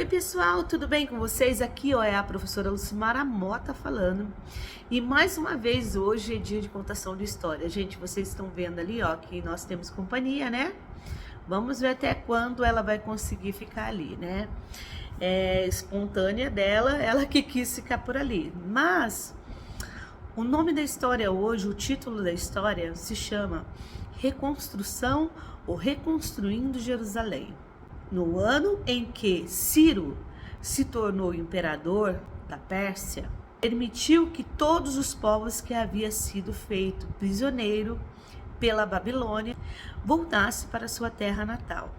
Oi pessoal, tudo bem com vocês? Aqui é a professora Lucimara Mota falando. E mais uma vez hoje é dia de contação de história. Gente, vocês estão vendo ali que nós temos companhia, né? Vamos ver até quando ela vai conseguir ficar ali, né? É espontânea dela, ela que quis ficar por ali. Mas o nome da história hoje, o título da história se chama Reconstrução ou Reconstruindo Jerusalém. No ano em que Ciro se tornou imperador da Pérsia, permitiu que todos os povos que havia sido feito prisioneiro pela Babilônia voltassem para sua terra natal.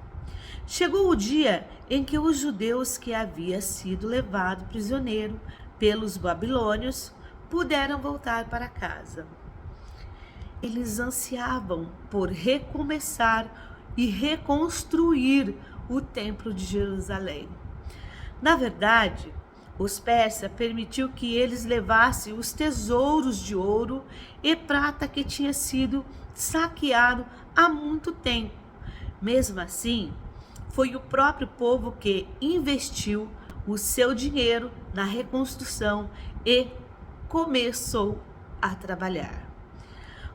Chegou o dia em que os judeus que haviam sido levados prisioneiro pelos babilônios puderam voltar para casa. Eles ansiavam por recomeçar e reconstruir o templo de Jerusalém. Na verdade, os persas permitiu que eles levassem os tesouros de ouro e prata que tinha sido saqueado há muito tempo. Mesmo assim, foi o próprio povo que investiu o seu dinheiro na reconstrução e começou a trabalhar.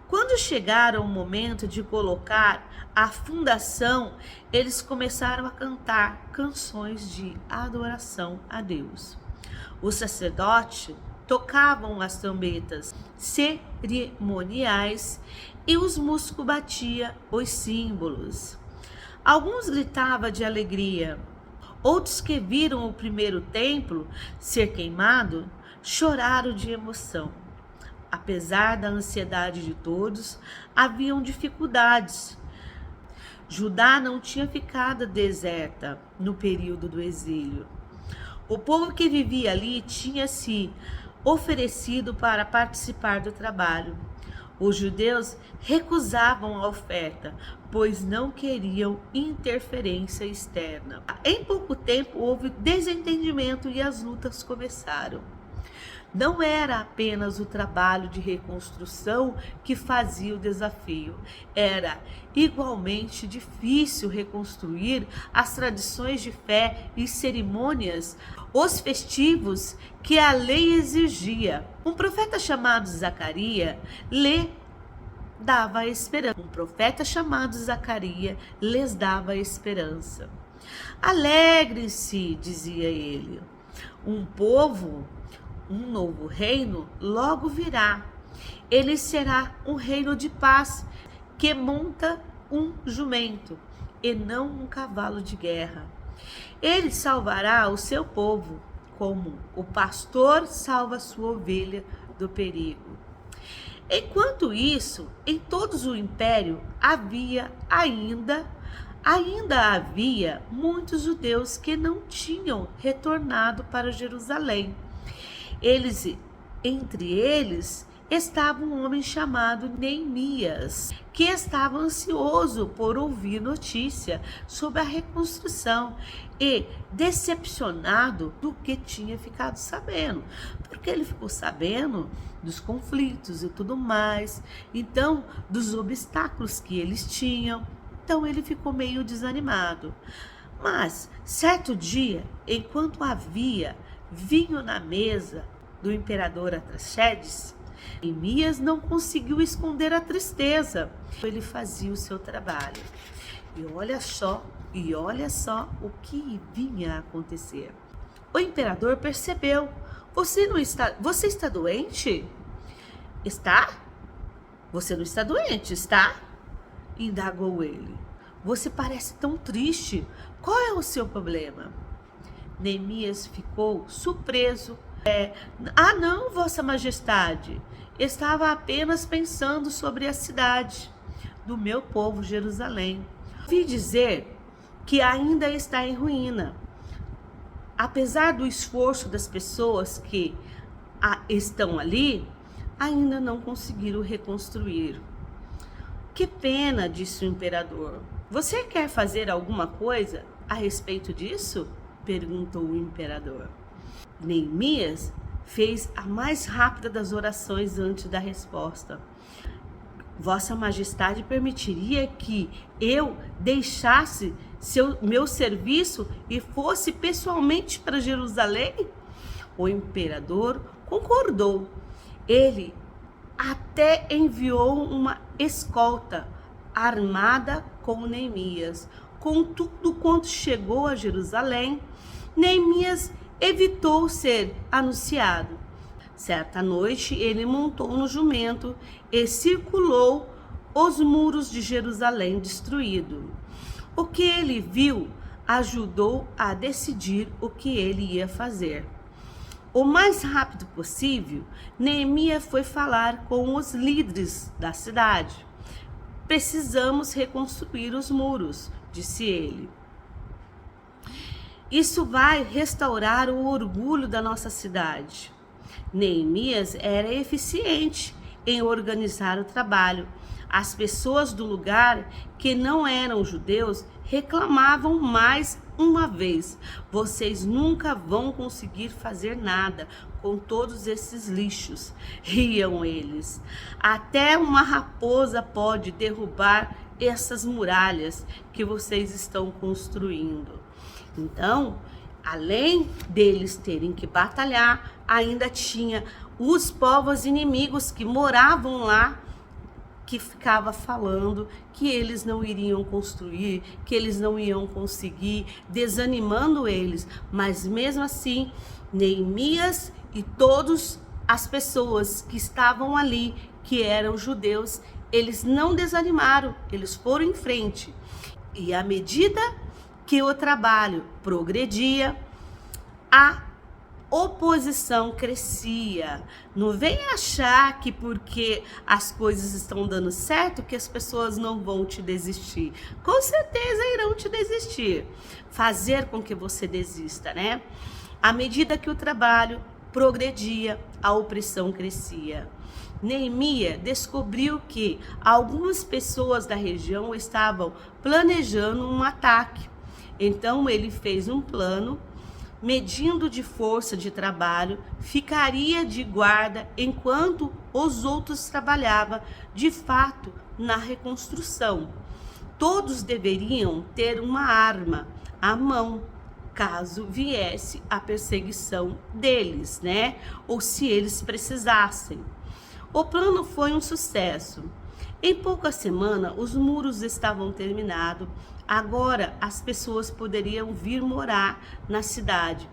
Quando chegaram o momento de colocar a fundação, eles começaram a cantar canções de adoração a Deus. Os sacerdotes tocavam as trombetas cerimoniais e os músicos batiam os símbolos. Alguns gritavam de alegria. Outros que viram o primeiro templo ser queimado choraram de emoção. Apesar da ansiedade de todos, haviam dificuldades. Judá não tinha ficado deserta no período do exílio. O povo que vivia ali tinha se oferecido para participar do trabalho. Os judeus recusavam a oferta, pois não queriam interferência externa. Em pouco tempo houve desentendimento e as lutas começaram. Não era apenas o trabalho de reconstrução que fazia o desafio, era igualmente difícil reconstruir as tradições de fé e cerimônias, os festivos que a lei exigia. Um profeta chamado Zacarias lhe dava esperança. Lhes dava esperança. Alegrem-se, dizia ele. Um novo reino logo virá. Ele será um reino de paz que monta um jumento e não um cavalo de guerra. Ele salvará o seu povo como o pastor salva a sua ovelha do perigo. Enquanto isso, em todo o império ainda havia muitos judeus que não tinham retornado para Jerusalém. Entre eles estava um homem chamado Neemias, que estava ansioso por ouvir notícia sobre a reconstrução e decepcionado do que tinha ficado sabendo, porque ele ficou sabendo dos conflitos e tudo mais, então dos obstáculos que eles tinham, então ele ficou meio desanimado. Mas certo dia, enquanto havia vinho na mesa do imperador Artaxerxes, Neemias não conseguiu esconder a tristeza. Ele fazia o seu trabalho. E olha só o que vinha a acontecer. O imperador percebeu. Você está doente? Está? Você não está doente, está? Indagou ele. Você parece tão triste. Qual é o seu problema? Neemias ficou surpreso. Não, Vossa Majestade, estava apenas pensando sobre a cidade do meu povo, Jerusalém. Ouvi dizer que ainda está em ruína. Apesar do esforço das pessoas que estão ali, ainda não conseguiram reconstruir. Que pena, disse o imperador. Você quer fazer alguma coisa a respeito disso? Perguntou o imperador. Neemias fez a mais rápida das orações antes da resposta. Vossa Majestade permitiria que eu deixasse meu serviço e fosse pessoalmente para Jerusalém? O imperador concordou. Ele até enviou uma escolta armada com Neemias. Contudo, quando chegou a Jerusalém, Neemias evitou ser anunciado. Certa noite, ele montou no jumento e circulou os muros de Jerusalém destruído. O que ele viu ajudou a decidir o que ele ia fazer. O mais rápido possível, Neemias foi falar com os líderes da cidade. Precisamos reconstruir os muros, disse ele. Isso vai restaurar o orgulho da nossa cidade. Neemias era eficiente em organizar o trabalho. As pessoas do lugar que não eram judeus reclamavam mais uma vez: vocês nunca vão conseguir fazer nada com todos esses lixos. Riam eles. Até uma raposa pode derrubar essas muralhas que vocês estão construindo. Então, além deles terem que batalhar, ainda tinha os povos inimigos que moravam lá, que ficava falando que eles não iriam construir, que eles não iam conseguir, desanimando eles. Mas mesmo assim, Neemias e todas as pessoas que estavam ali, que eram judeus, eles não desanimaram, eles foram em frente. E à medida que o trabalho progredia, a oposição crescia. Não vem achar que porque as coisas estão dando certo que as pessoas não vão te desistir. Com certeza irão te desistir. Fazer com que você desista, né? À medida que o trabalho progredia, a opressão crescia. Neemias descobriu que algumas pessoas da região estavam planejando um ataque. Então ele fez um plano, medindo de força de trabalho, ficaria de guarda enquanto os outros trabalhavam de fato na reconstrução. Todos deveriam ter uma arma à mão, caso viesse a perseguição deles, né? Ou se eles precisassem. O plano foi um sucesso. Em poucas semanas, os muros estavam terminados. Agora, as pessoas poderiam vir morar na cidade,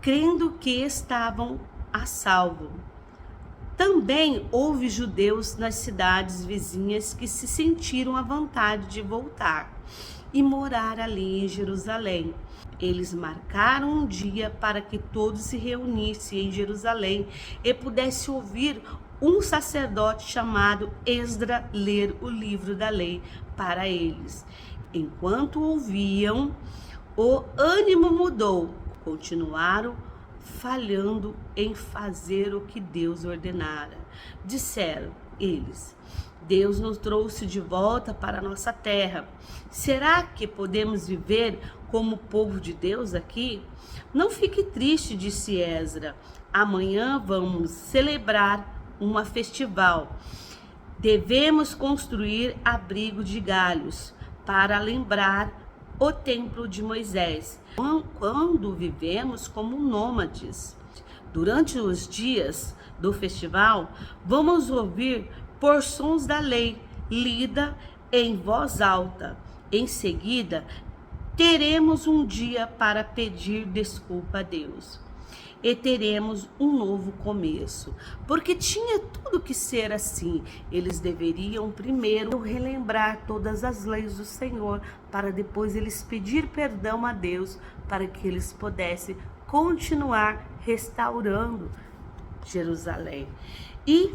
crendo que estavam a salvo. Também houve judeus nas cidades vizinhas que se sentiram à vontade de voltar e morar ali em Jerusalém. Eles marcaram um dia para que todos se reunissem em Jerusalém e pudessem ouvir um sacerdote chamado Esdra ler o livro da lei para eles. Enquanto ouviam, o ânimo mudou. Continuaram falhando em fazer o que Deus ordenara. Disseram eles: Deus nos trouxe de volta para a nossa terra. Será que podemos viver como povo de Deus aqui? Não fique triste, disse Esdra. Amanhã vamos celebrar uma festival. Devemos construir abrigo de galhos para lembrar o templo de Moisés, quando vivemos como nômades. Durante os dias do festival, vamos ouvir porções da lei lida em voz alta. Em seguida, teremos um dia para pedir desculpa a Deus. E teremos um novo começo, porque tinha tudo que ser assim. Eles deveriam primeiro relembrar todas as leis do Senhor, para depois eles pedir perdão a Deus, para que eles pudessem continuar restaurando Jerusalém. E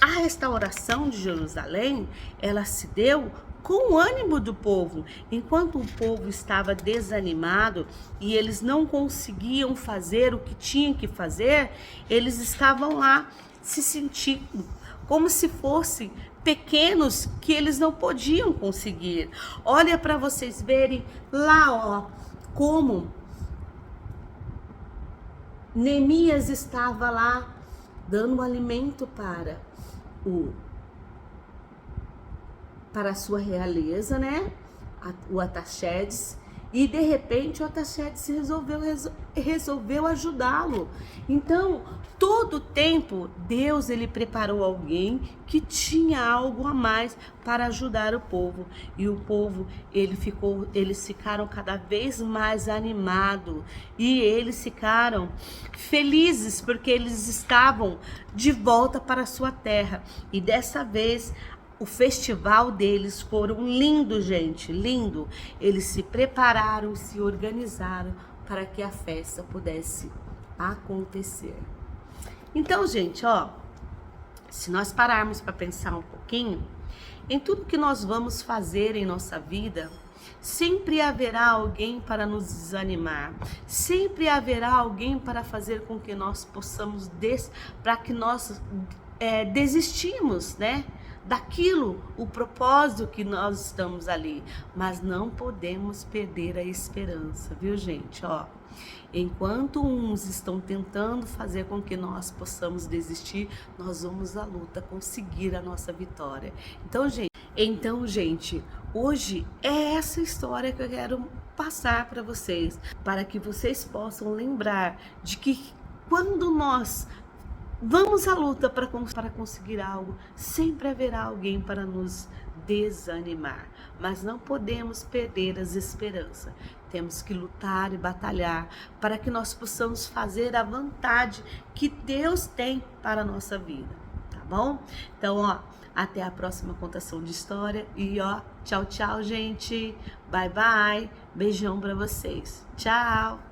a restauração de Jerusalém, ela se deu com o ânimo do povo. Enquanto o povo estava desanimado e eles não conseguiam fazer o que tinham que fazer, eles estavam lá se sentindo como se fossem pequenos, que eles não podiam conseguir. Olha para vocês verem lá, ó, como Neemias estava lá dando alimento para a sua realeza, né? o Ataxerxes, e de repente o Ataxerxes resolveu ajudá-lo. Então, todo tempo, Deus ele preparou alguém que tinha algo a mais para ajudar o povo. E o povo, eles ficaram cada vez mais animados. E eles ficaram felizes porque eles estavam de volta para a sua terra. E dessa vez, o festival deles foram lindo, gente, lindo. Eles se prepararam, se organizaram para que a festa pudesse acontecer. Então, gente, ó, se nós pararmos para pensar um pouquinho, em tudo que nós vamos fazer em nossa vida, sempre haverá alguém para nos desanimar, sempre haverá alguém para fazer com que nós possamos, para que nós desistimos, né? Daquilo, o propósito que nós estamos ali, mas não podemos perder a esperança, viu, gente? Ó, enquanto uns estão tentando fazer com que nós possamos desistir, nós vamos à luta conseguir a nossa vitória. Então, gente, hoje é essa história que eu quero passar para vocês, para que vocês possam lembrar de que quando nós vamos à luta para conseguir algo, sempre haverá alguém para nos desanimar, mas não podemos perder as esperanças. Temos que lutar e batalhar para que nós possamos fazer a vontade que Deus tem para a nossa vida, tá bom? Então, ó, até a próxima contação de história e ó, tchau, tchau, gente. Bye, bye. Beijão para vocês. Tchau.